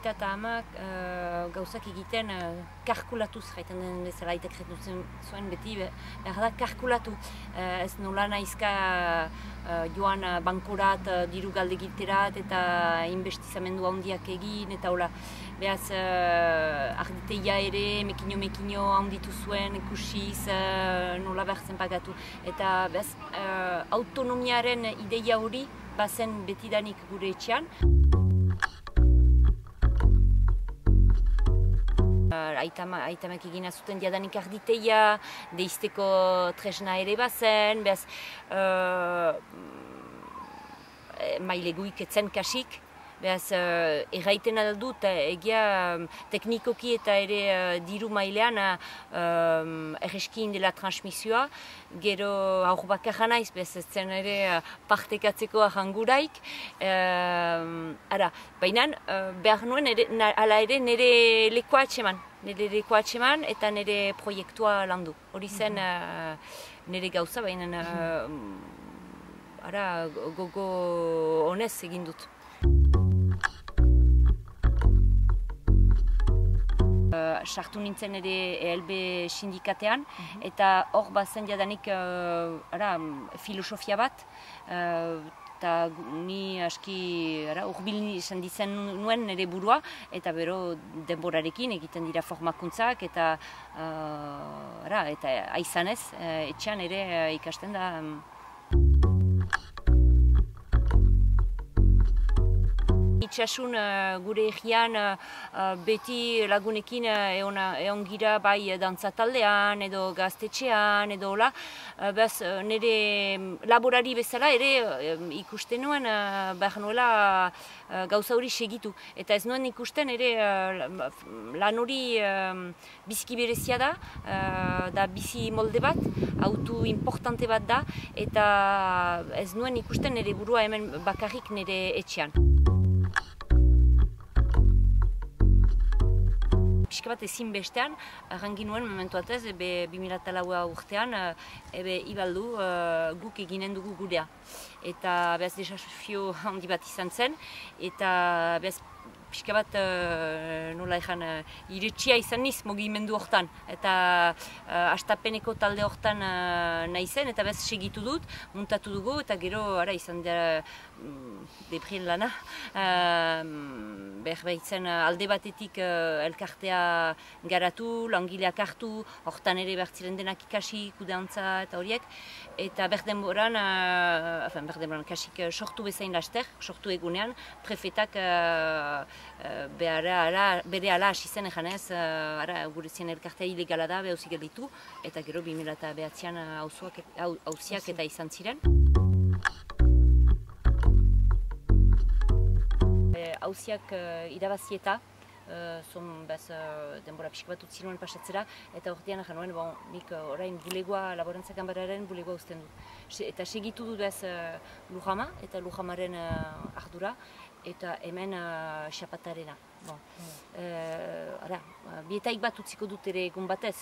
aita eta amak gauzak egiten kalkulatuz, jaiten den bezala aitak jaten zuen beti, behar da kalkulatu. Ez nola naizka joan bankorat, diru galde egiterat eta investizamendu handiak egin, eta hola. Behaz, arditeia ere, mekino handitu zuen, ikusiz, nola behar zen pagatu. Eta behaz, autonomiaren ideia hori bazen betidanik gure etxean. Aitamak egina zuten diadanik arditeia, deizteko tresna ere bazen, behaz, maileguik etzen kasik. Behaz, erraiten aldut, egia teknikoki eta ere diru mailean erreskin dela transmisioa, gero aur bakarra naiz, behaz ez zen ere partekatzeko ahanguraik. Baina behar nuen ala ere nire lekoa atseman eta nire proiektua landu. Hori zen nire gauza, baina gogo honez egin dut. Sartu nintzen ere ELB sindikatean, eta hor bazen jadanik filosofia bat, eta ni aski urbil izan dizen nuen nire burua, eta bero denborarekin egiten dira formakuntzak, eta aizanez, etxean ere ikasten da. Itxasun gure egian beti lagunekin egon gira bai dantza taldean edo gaztetxean edo hola. Behaz nire laborari bezala ere ikusten nuen behar nuela gauza hori segitu. Eta ez nuen ikusten ere lan hori biziki berezia da bizi molde bat, autu importante bat da, eta ez nuen ikusten nire burua hemen bakarrik nire etxean. Pixka bat ezin bestean, arrangin nuen momentu atez, 2004 urtean, ibaldu guk eginen dugu gurea. Eta behaz desafio handi bat izan zen, eta behaz pixka bat nola ezan iretsia izan niz mugimendu hortan. Eta hastapeneko talde hortan nahi zen, eta behaz segitu dut, muntatu dugu, eta gero izan dira debrien lana. Berbaitzen alde batetik elkartea garatu, langileak hartu, hortan ere bertziren denak ikasi, kudeantza eta horiek. Eta berdenboran, kasik sortu bezain laster, sortu egunean, prefetak bere ala hasi zen eganez, gure zien elkartea ilegala da, behauzik gelditu, eta gero 2009an hauziak eta izan ziren. Hauziak irabazieta, denbora pixka bat utzi nuen pasatzera, eta ordean nuen, nik orain bulegoa, laborantza ganbararen bulegoa uzten dut. Eta segitu dut bez Lujama, eta Lujamaren ardura, eta hemen xapatarena. Bietaik bat utziko dut ere egun batez.